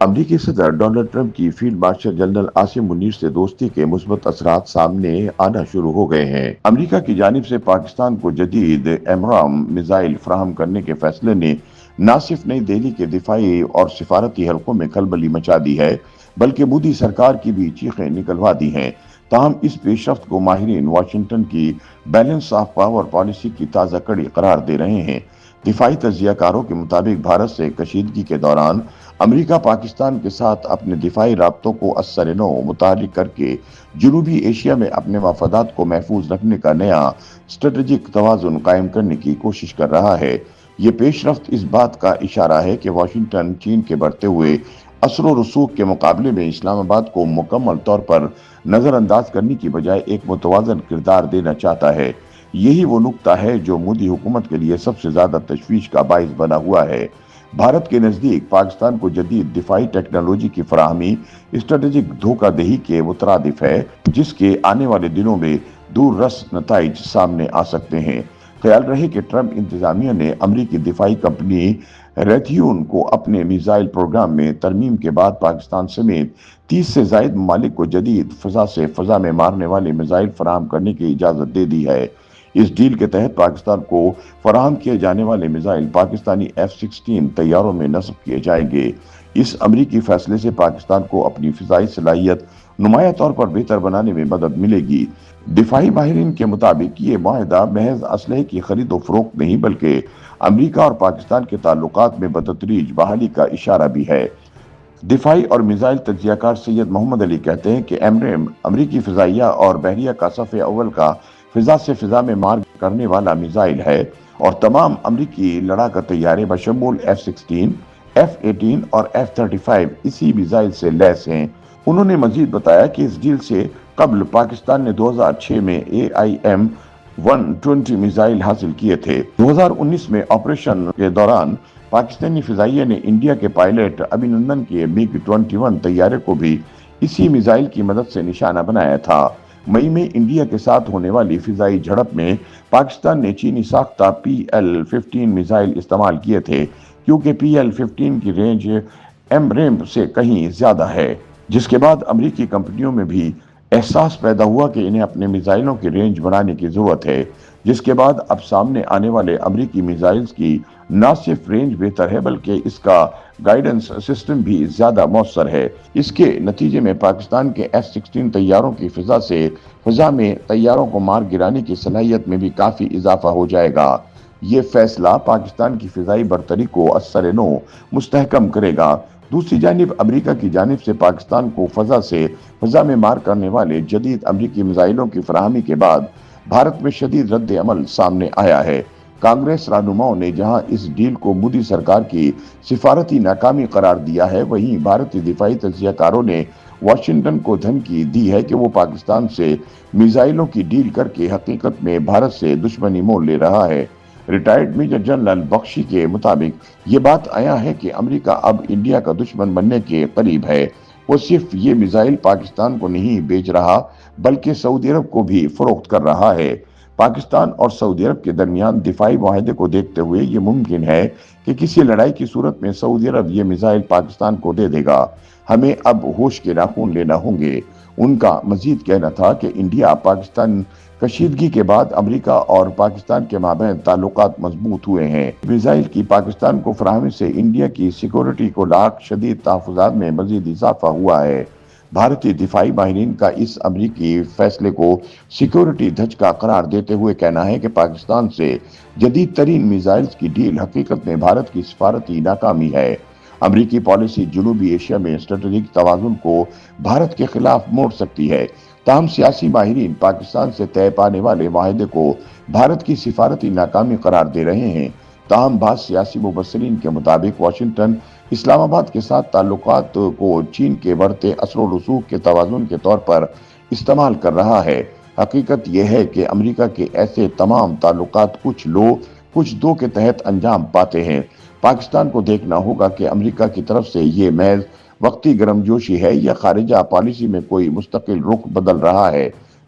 امریکی صدر Donald Trump کی field marshal general Asim Munir سے دوستی کے مثبت اثرات سامنے آنا شروع ہو گئے ہیں۔ امریکہ کی جانب سے پاکستان کو جدید ایمرام میزائل فراہم کرنے کے فیصلے نے نہ صرف نئی دہلی کے دفاعی اور سفارتی حلقوں میں کھلبلی مچا دی ہے، بلکہ مودی سرکار کی بھی چیخیں نکلوا دی ہیں۔ تاہم اس پیش رفت کو ماہرین واشنگٹن کی بیلنس آف پاور پالیسی کی تازہ کڑی قرار دے رہے ہیں۔ دفاعی تجزیہ کاروں کے مطابق بھارت سے کشیدگی کے دوران امریکہ پاکستان کے ساتھ اپنے دفاعی رابطوں کو اثر نو متحرک کر کے جنوبی ایشیا میں اپنے مفادات کو محفوظ رکھنے کا نیا اسٹریٹجک توازن قائم کرنے کی کوشش کر رہا ہے۔ یہ پیش رفت اس بات کا اشارہ ہے کہ واشنگٹن چین کے بڑھتے ہوئے اثر و رسوخ کے مقابلے میں اسلام آباد کو مکمل طور پر نظر انداز کرنے کی بجائے ایک متوازن کردار دینا چاہتا ہے۔ یہی وہ نقطہ ہے جو مودی حکومت کے لیے سب سے زیادہ تشویش کا باعث بنا ہوا ہے۔ بھارت کے نزدیک پاکستان کو جدید دفاعی ٹیکنالوجی کی فراہمی اسٹریٹجک دھوکہ دہی کے مترادف ہے، جس کے آنے والے دنوں میں دور رس نتائج سامنے آ سکتے ہیں۔ خیال رہے کہ ٹرمپ انتظامیہ نے امریکی دفاعی کمپنی ریتھیون کو اپنے میزائل پروگرام میں ترمیم کے بعد پاکستان سمیت 30 سے زائد ممالک کو جدید فضا سے فضا میں مارنے والے میزائل فراہم کرنے کی اجازت دے دی ہے۔ اس ڈیل کے تحت پاکستان کو فراہم کیے جانے والے میزائل پاکستانی F-16 طیاروں میں نصب کیے جائیں گے۔ اس امریکی فیصلے سے پاکستان کو اپنی فضائی صلاحیت نمایاں طور پر بہتر بنانے میں مدد ملے گی۔ دفاعی ماہرین کے مطابق یہ معاہدہ محض اسلحے کی خرید و فروخت نہیں بلکہ امریکہ اور پاکستان کے تعلقات میں بتدریج بحالی کا اشارہ بھی ہے۔ دفاعی اور میزائل تجزیہ کار سید محمد علی کہتے ہیں کہ ایمریم امریکی فضائیہ اور بحریہ کا صف اول کا فضا سے فضا میں مار کرنے والا میزائل ہے اور تمام امریکی لڑاکا طیارے بشمول F-16، F-18 اور F-35 اسی میزائل سے لیس ہیں۔ انہوں نے مزید بتایا کہ اس ڈیل سے قبل پاکستان نے 2006 میں AIM-120 میزائل حاصل کیے تھے۔ 2019 میں آپریشن کے دوران پاکستانی فضائیہ نے انڈیا کے پائلٹ ابھینندن کے MiG-21 طیارے کو بھی اسی میزائل کی مدد سے نشانہ بنایا تھا۔ مئی میں انڈیا کے ساتھ ہونے والی فضائی جھڑپ میں پاکستان نے چینی ساختہ PL-15 میزائل استعمال کیے تھے، کیونکہ PL-15 کی رینج ایمریم سے کہیں زیادہ ہے، جس کے بعد امریکی کمپنیوں میں بھی احساس پیدا ہوا کہ انہیں اپنے میزائلوں کی رینج بڑھانے کی ضرورت ہے، جس کے بعد اب سامنے آنے والے امریکی میزائلز کی نہ صرف رینج بہتر ہے بلکہ اس کا گائیڈنس سسٹم بھی زیادہ مؤثر ہے۔ اس کے نتیجے میں پاکستان کے F-16 طیاروں کی فضا سے فضا میں طیاروں کو مار گرانے کی صلاحیت میں بھی کافی اضافہ ہو جائے گا۔ یہ فیصلہ پاکستان کی فضائی برتری کو اثر نو مستحکم کرے گا۔ دوسری جانب امریکہ کی جانب سے پاکستان کو فضا سے فضا میں مار کرنے والے جدید امریکی میزائلوں کی فراہمی کے بعد بھارت میں شدید رد عمل سامنے آیا ہے۔ کانگریس رہنماؤں نے جہاں اس ڈیل کو مودی سرکار کی سفارتی ناکامی قرار دیا ہے، وہیں بھارتی دفاعی تجزیہ کاروں نے واشنگٹن کو دھمکی دی ہے کہ وہ پاکستان سے میزائلوں کی ڈیل کر کے حقیقت میں بھارت سے دشمنی مول لے رہا ہے۔ ریٹائرڈ میجر جنرل بخشی کے مطابق یہ بات آیا ہے کہ امریکہ اب انڈیا کا دشمن بننے کے قریب ہے۔ وہ صرف یہ میزائل پاکستان کو نہیں بیچ رہا بلکہ سعودی عرب کو بھی فروخت کر رہا ہے۔ پاکستان اور سعودی عرب کے درمیان دفاعی معاہدے کو دیکھتے ہوئے یہ ممکن ہے کہ کسی لڑائی کی صورت میں سعودی عرب یہ میزائل پاکستان کو دے دے گا۔ ہمیں اب ہوش کے ناخن لینا ہوں گے۔ ان کا مزید کہنا تھا کہ انڈیا پاکستان کشیدگی کے بعد امریکہ اور پاکستان کے مابین تعلقات مضبوط ہوئے ہیں۔ میزائل کی پاکستان کو فراہمی سے انڈیا کی سیکورٹی کو لاحق شدید تحفظات میں مزید اضافہ ہوا ہے۔ بھارتی دفاعی ماہرین کا اس امریکی فیصلے کو سیکورٹی دھچکا قرار دیتے ہوئے کہنا ہے کہ پاکستان سے جدید ترین میزائلز کی ڈیل حقیقت میں بھارت کی سفارتی ناکامی ہے۔ امریکی پالیسی جنوبی ایشیا میں اسٹریٹجک توازن کو بھارت کے خلاف موڑ سکتی ہے۔ تاہم سیاسی ماہرین پاکستان سے طے پانے والے معاہدے کو بھارت کی سفارتی ناکامی قرار دے رہے ہیں۔ تاہم بعض سیاسی مبصرین کے مطابق واشنگٹن اسلام آباد کے ساتھ تعلقات کو چین کے بڑھتے اثر و رسوخ کے توازن کے طور پر استعمال کر رہا ہے۔ حقیقت یہ ہے کہ امریکہ کے ایسے تمام تعلقات کچھ لو کچھ دو کے تحت انجام پاتے ہیں۔ پاکستان کو دیکھنا ہوگا کہ امریکہ کی طرف سے یہ محض وقتی گرم جوشی ہے یا خارجہ پالیسی میں کوئی مستقل رخ بدل رہا ہے۔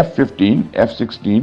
F-15, F-16,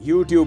YouTube